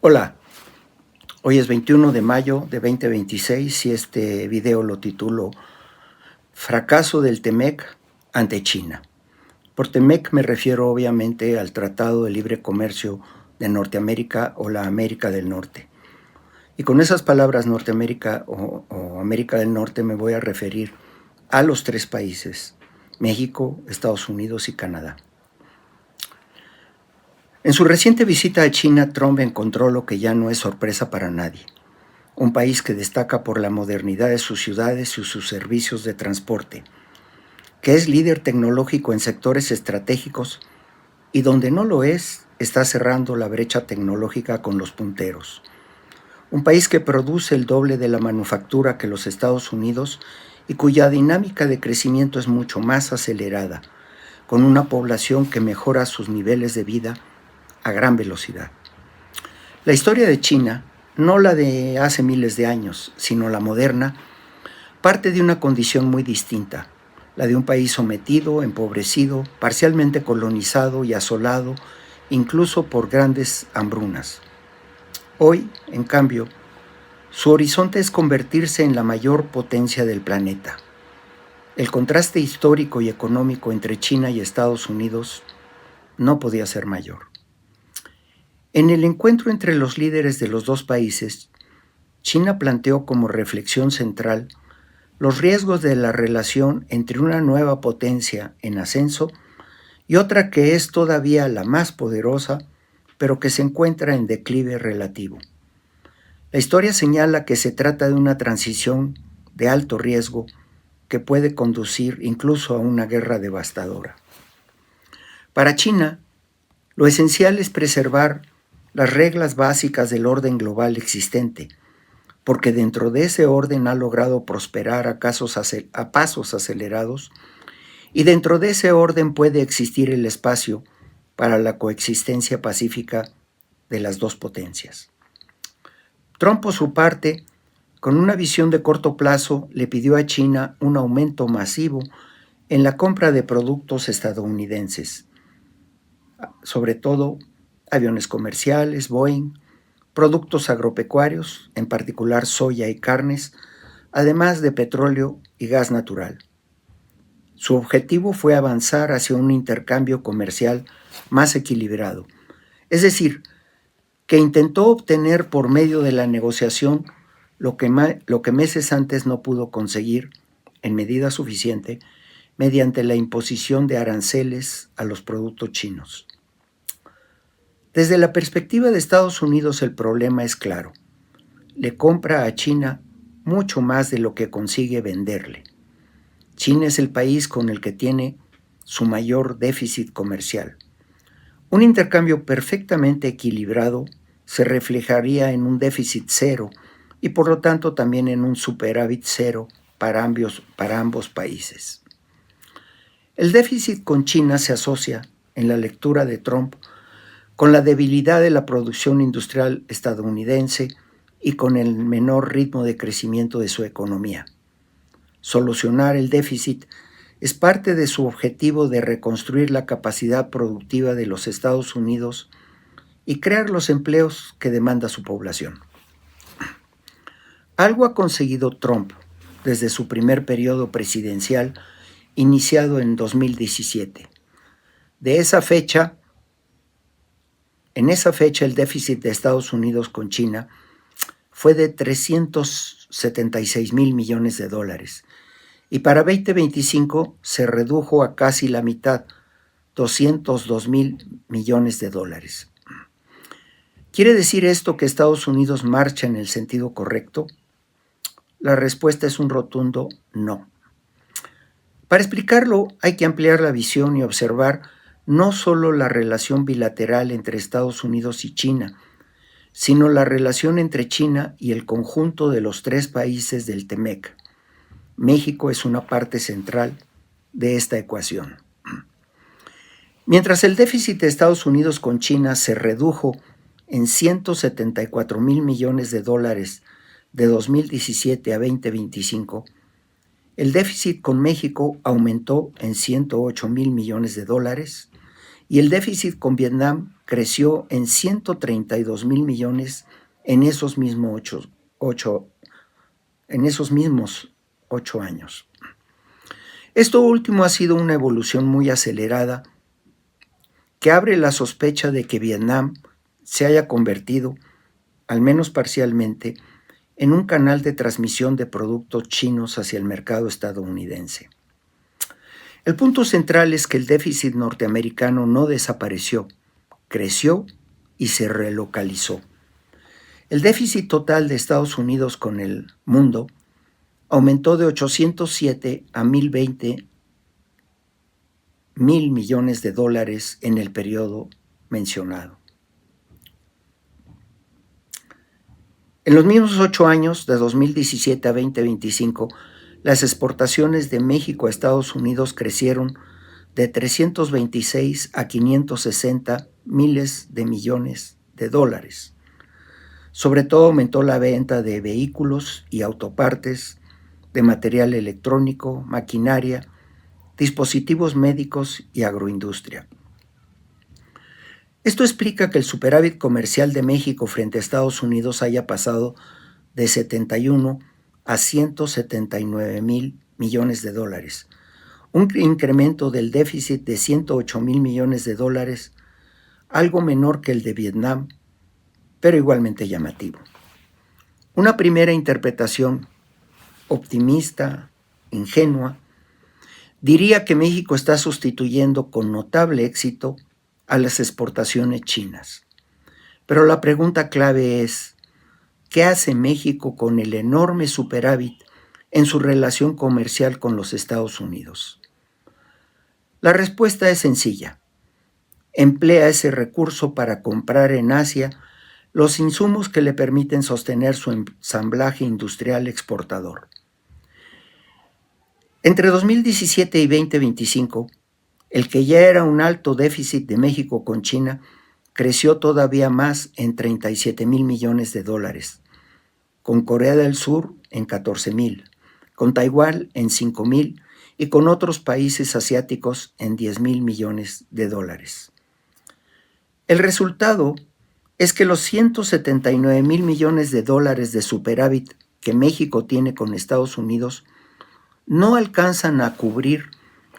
Hola, hoy es 21 de mayo de 2026 y este video lo titulo Fracaso del TEMEC ante China. Por TEMEC me refiero obviamente al Tratado de Libre Comercio de Norteamérica o la América del Norte. Y con esas palabras Norteamérica o América del Norte me voy a referir a los tres países, México, Estados Unidos y Canadá. En su reciente visita a China, Trump encontró lo que ya no es sorpresa para nadie: un país que destaca por la modernidad de sus ciudades y sus servicios de transporte, que es líder tecnológico en sectores estratégicos y donde no lo es, está cerrando la brecha tecnológica con los punteros. Un país que produce el doble de la manufactura que los Estados Unidos y cuya dinámica de crecimiento es mucho más acelerada, con una población que mejora sus niveles de vida a gran velocidad. La historia de China, no la de hace miles de años, sino la moderna, parte de una condición muy distinta, la de un país sometido, empobrecido, parcialmente colonizado y asolado, incluso por grandes hambrunas. Hoy, en cambio, su horizonte es convertirse en la mayor potencia del planeta. El contraste histórico y económico entre China y Estados Unidos no podía ser mayor. En el encuentro entre los líderes de los dos países, China planteó como reflexión central los riesgos de la relación entre una nueva potencia en ascenso y otra que es todavía la más poderosa, pero que se encuentra en declive relativo. La historia señala que se trata de una transición de alto riesgo que puede conducir incluso a una guerra devastadora. Para China, lo esencial es preservar las reglas básicas del orden global existente, porque dentro de ese orden ha logrado prosperar a pasos acelerados, y dentro de ese orden puede existir el espacio para la coexistencia pacífica de las dos potencias. Trump, por su parte, con una visión de corto plazo, le pidió a China un aumento masivo en la compra de productos estadounidenses, sobre todo aviones comerciales, Boeing, productos agropecuarios, en particular soya y carnes, además de petróleo y gas natural. Su objetivo fue avanzar hacia un intercambio comercial más equilibrado, es decir, que intentó obtener por medio de la negociación lo que meses antes no pudo conseguir en medida suficiente mediante la imposición de aranceles a los productos chinos. Desde la perspectiva de Estados Unidos, el problema es claro: le compra a China mucho más de lo que consigue venderle. China es el país con el que tiene su mayor déficit comercial. Un intercambio perfectamente equilibrado se reflejaría en un déficit cero y por lo tanto también en un superávit cero para ambos países. El déficit con China se asocia, en la lectura de Trump, con la debilidad de la producción industrial estadounidense y con el menor ritmo de crecimiento de su economía. Solucionar el déficit es parte de su objetivo de reconstruir la capacidad productiva de los Estados Unidos y crear los empleos que demanda su población. Algo ha conseguido Trump desde su primer periodo presidencial, iniciado en 2017. En esa fecha, el déficit de Estados Unidos con China fue de 376 mil millones de dólares y para 2025 se redujo a casi la mitad, 202 mil millones de dólares. ¿Quiere decir esto que Estados Unidos marcha en el sentido correcto? La respuesta es un rotundo no. Para explicarlo, hay que ampliar la visión y observar no solo la relación bilateral entre Estados Unidos y China, sino la relación entre China y el conjunto de los tres países del TEMEC. México es una parte central de esta ecuación. Mientras el déficit de Estados Unidos con China se redujo en 174 mil millones de dólares de 2017 a 2025, el déficit con México aumentó en 108 mil millones de dólares y el déficit con Vietnam creció en 132,000 millones en esos mismos 8 años. Esto último ha sido una evolución muy acelerada que abre la sospecha de que Vietnam se haya convertido, al menos parcialmente, en un canal de transmisión de productos chinos hacia el mercado estadounidense. El punto central es que el déficit norteamericano no desapareció, creció y se relocalizó. El déficit total de Estados Unidos con el mundo aumentó de 807 a 1,020 mil millones de dólares en el periodo mencionado. En los mismos 8 años, de 2017 a 2025, las exportaciones de México a Estados Unidos crecieron de 326 a 560 miles de millones de dólares. Sobre todo aumentó la venta de vehículos y autopartes, de material electrónico, maquinaria, dispositivos médicos y agroindustria. Esto explica que el superávit comercial de México frente a Estados Unidos haya pasado de 71 a 179 mil millones de dólares, un incremento del déficit de 108 mil millones de dólares, algo menor que el de Vietnam, pero igualmente llamativo. Una primera interpretación optimista, ingenua, diría que México está sustituyendo con notable éxito a las exportaciones chinas. Pero la pregunta clave es, ¿qué hace México con el enorme superávit en su relación comercial con los Estados Unidos? La respuesta es sencilla. Emplea ese recurso para comprar en Asia los insumos que le permiten sostener su ensamblaje industrial exportador. Entre 2017 y 2025, el que ya era un alto déficit de México con China creció todavía más en 37 mil millones de dólares, con Corea del Sur en 14 mil, con Taiwán en 5 mil y con otros países asiáticos en 10 mil millones de dólares. El resultado es que los 179 mil millones de dólares de superávit que México tiene con Estados Unidos no alcanzan a cubrir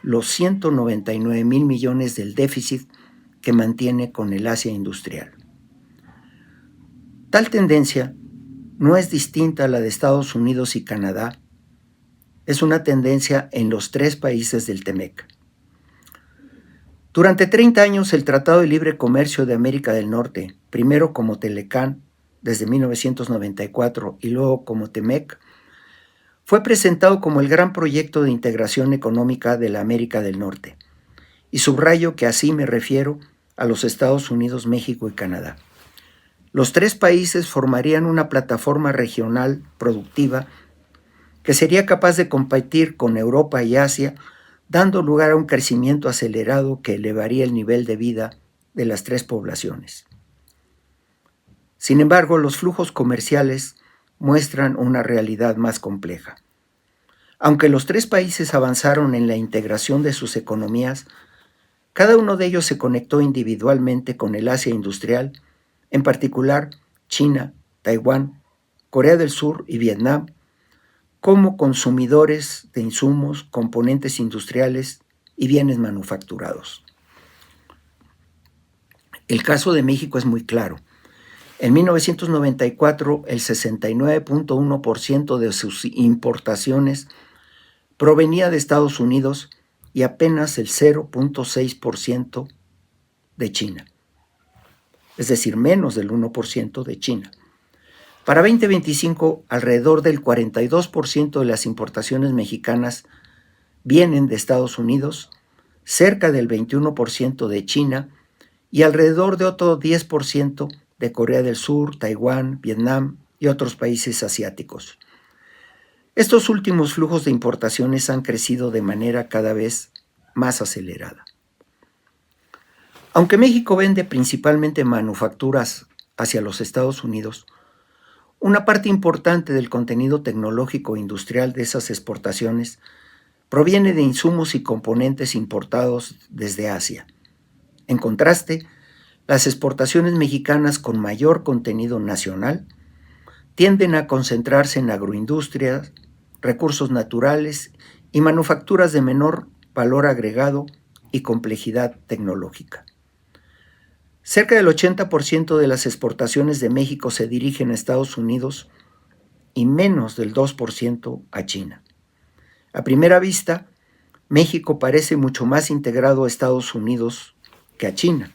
los 199 mil millones del déficit que mantiene con el Asia industrial. Tal tendencia no es distinta a la de Estados Unidos y Canadá, es una tendencia en los 3 países del TEMEC. Durante 30 años el Tratado de Libre Comercio de América del Norte, primero como Telecán desde 1994 y luego como TEMEC, fue presentado como el gran proyecto de integración económica de la América del Norte, y subrayo que así me refiero a los Estados Unidos, México y Canadá. Los 3 países formarían una plataforma regional productiva que sería capaz de competir con Europa y Asia, dando lugar a un crecimiento acelerado que elevaría el nivel de vida de las 3 poblaciones. Sin embargo, los flujos comerciales muestran una realidad más compleja. Aunque los 3 países avanzaron en la integración de sus economías, cada uno de ellos se conectó individualmente con el Asia industrial, en particular China, Taiwán, Corea del Sur y Vietnam, como consumidores de insumos, componentes industriales y bienes manufacturados. El caso de México es muy claro. En 1994, el 69.1% de sus importaciones provenía de Estados Unidos y apenas el 0.6% de China, es decir, menos del 1% de China. Para 2025, alrededor del 42% de las importaciones mexicanas vienen de Estados Unidos, cerca del 21% de China y alrededor de otro 10% de Corea del Sur, Taiwán, Vietnam y otros países asiáticos. Estos últimos flujos de importaciones han crecido de manera cada vez más acelerada. Aunque México vende principalmente manufacturas hacia los Estados Unidos, una parte importante del contenido tecnológico e industrial de esas exportaciones proviene de insumos y componentes importados desde Asia. En contraste, las exportaciones mexicanas con mayor contenido nacional tienden a concentrarse en agroindustrias, recursos naturales y manufacturas de menor valor agregado y complejidad tecnológica. Cerca del 80% de las exportaciones de México se dirigen a Estados Unidos y menos del 2% a China. A primera vista, México parece mucho más integrado a Estados Unidos que a China,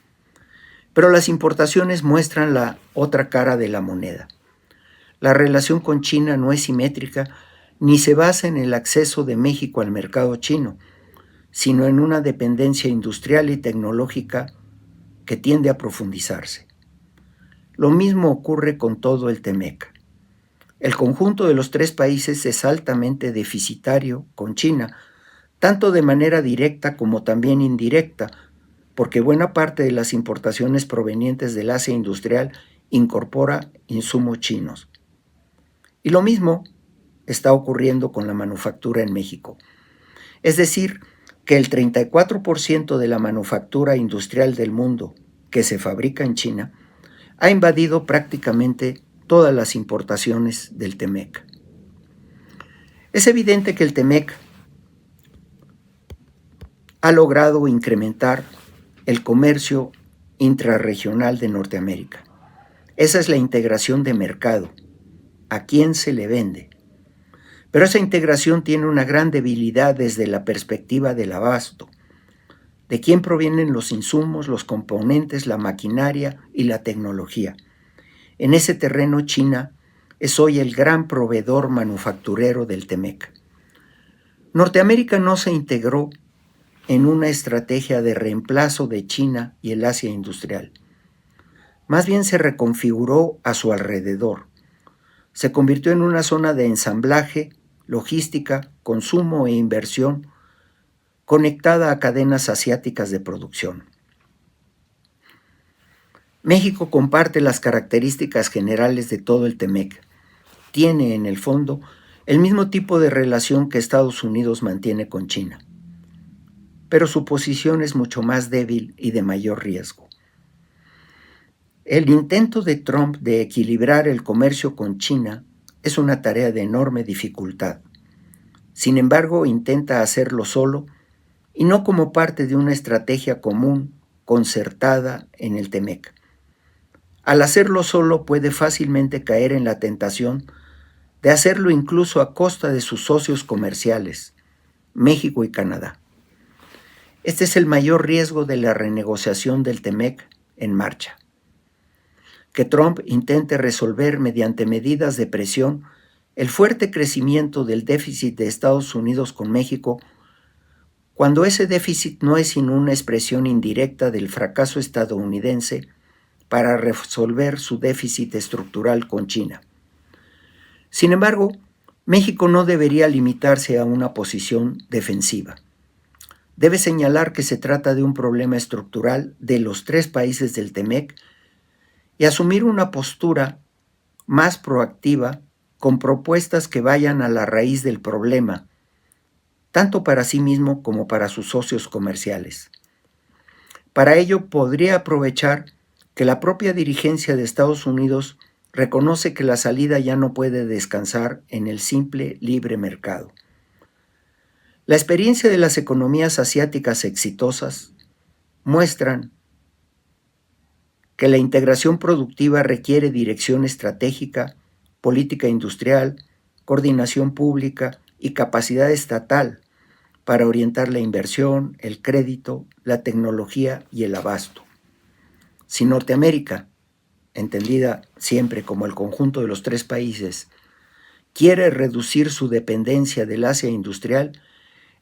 pero las importaciones muestran la otra cara de la moneda. La relación con China no es simétrica ni se basa en el acceso de México al mercado chino, sino en una dependencia industrial y tecnológica que tiende a profundizarse. Lo mismo ocurre con todo el TEMEC. El conjunto de los tres países es altamente deficitario con China, tanto de manera directa como también indirecta, porque buena parte de las importaciones provenientes del Asia industrial incorpora insumos chinos. Y lo mismo está ocurriendo con la manufactura en México. Es decir, que el 34% de la manufactura industrial del mundo que se fabrica en China ha invadido prácticamente todas las importaciones del TEMEC. Es evidente que el TEMEC ha logrado incrementar el comercio intrarregional de Norteamérica. Esa es la integración de mercado. ¿A quién se le vende? Pero esa integración tiene una gran debilidad desde la perspectiva del abasto. ¿De quién provienen los insumos, los componentes, la maquinaria y la tecnología? En ese terreno, China es hoy el gran proveedor manufacturero del TEMEC. Norteamérica no se integró en una estrategia de reemplazo de China y el Asia industrial. Más bien se reconfiguró a su alrededor. Se convirtió en una zona de ensamblaje, logística, consumo e inversión conectada a cadenas asiáticas de producción. México comparte las características generales de todo el TEMEC. Tiene, en el fondo, el mismo tipo de relación que Estados Unidos mantiene con China, pero su posición es mucho más débil y de mayor riesgo. El intento de Trump de equilibrar el comercio con China es una tarea de enorme dificultad. Sin embargo, intenta hacerlo solo y no como parte de una estrategia común, concertada en el TEMEC. Al hacerlo solo puede fácilmente caer en la tentación de hacerlo incluso a costa de sus socios comerciales, México y Canadá. Este es el mayor riesgo de la renegociación del TEMEC en marcha. Que Trump intente resolver mediante medidas de presión el fuerte crecimiento del déficit de Estados Unidos con México, cuando ese déficit no es sino una expresión indirecta del fracaso estadounidense para resolver su déficit estructural con China. Sin embargo, México no debería limitarse a una posición defensiva. Debe señalar que se trata de un problema estructural de los tres países del TEMEC y asumir una postura más proactiva con propuestas que vayan a la raíz del problema, tanto para sí mismo como para sus socios comerciales. Para ello podría aprovechar que la propia dirigencia de Estados Unidos reconoce que la salida ya no puede descansar en el simple libre mercado. La experiencia de las economías asiáticas exitosas muestran que la integración productiva requiere dirección estratégica, política industrial, coordinación pública y capacidad estatal para orientar la inversión, el crédito, la tecnología y el abasto. Si Norteamérica, entendida siempre como el conjunto de los tres países, quiere reducir su dependencia del Asia industrial,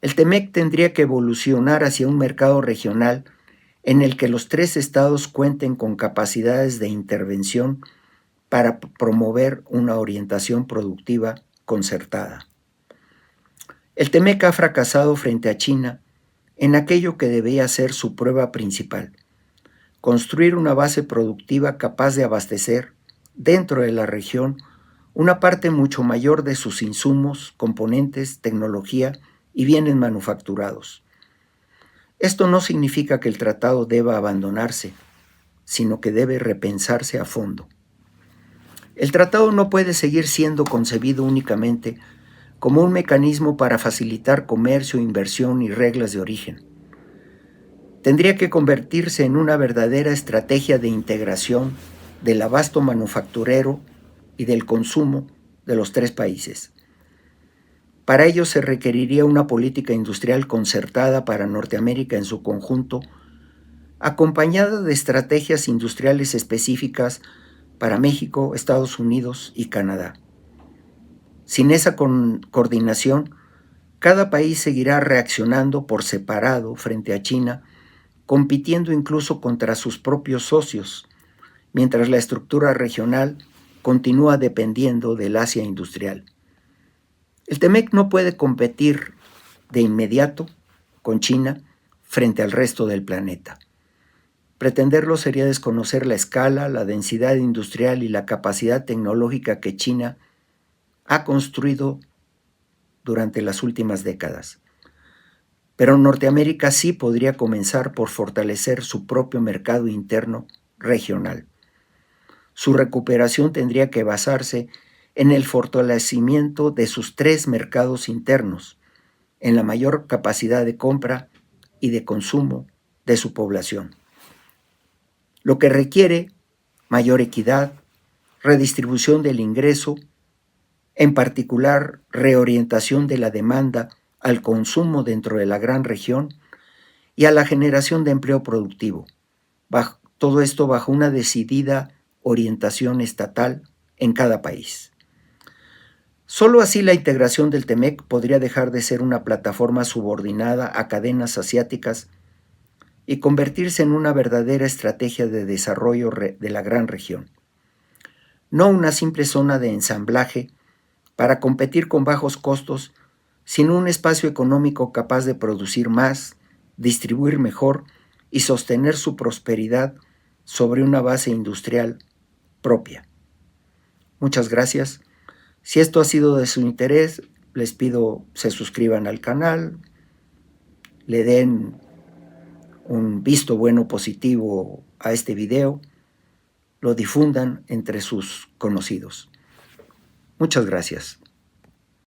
el TEMEC tendría que evolucionar hacia un mercado regional en el que los tres estados cuenten con capacidades de intervención para promover una orientación productiva concertada. El TEMEC ha fracasado frente a China en aquello que debía ser su prueba principal: construir una base productiva capaz de abastecer, dentro de la región, una parte mucho mayor de sus insumos, componentes, tecnología y bienes manufacturados. Esto no significa que el tratado deba abandonarse, sino que debe repensarse a fondo. El tratado no puede seguir siendo concebido únicamente como un mecanismo para facilitar comercio, inversión y reglas de origen. Tendría que convertirse en una verdadera estrategia de integración del abasto manufacturero y del consumo de los tres países. Para ello se requeriría una política industrial concertada para Norteamérica en su conjunto, acompañada de estrategias industriales específicas para México, Estados Unidos y Canadá. Sin esa coordinación, cada país seguirá reaccionando por separado frente a China, compitiendo incluso contra sus propios socios, mientras la estructura regional continúa dependiendo del Asia industrial. El TEMEC no puede competir de inmediato con China frente al resto del planeta. Pretenderlo sería desconocer la escala, la densidad industrial y la capacidad tecnológica que China ha construido durante las últimas décadas. Pero Norteamérica sí podría comenzar por fortalecer su propio mercado interno regional. Su recuperación tendría que basarse en el fortalecimiento de sus tres mercados internos, en la mayor capacidad de compra y de consumo de su población, lo que requiere mayor equidad, redistribución del ingreso, en particular reorientación de la demanda al consumo dentro de la gran región y a la generación de empleo productivo. Todo esto bajo una decidida orientación estatal en cada país. Solo así la integración del TEMEC podría dejar de ser una plataforma subordinada a cadenas asiáticas y convertirse en una verdadera estrategia de desarrollo de la gran región. No una simple zona de ensamblaje para competir con bajos costos, sino un espacio económico capaz de producir más, distribuir mejor y sostener su prosperidad sobre una base industrial propia. Muchas gracias. Si esto ha sido de su interés, les pido se suscriban al canal, le den un visto bueno positivo a este video, lo difundan entre sus conocidos. Muchas gracias.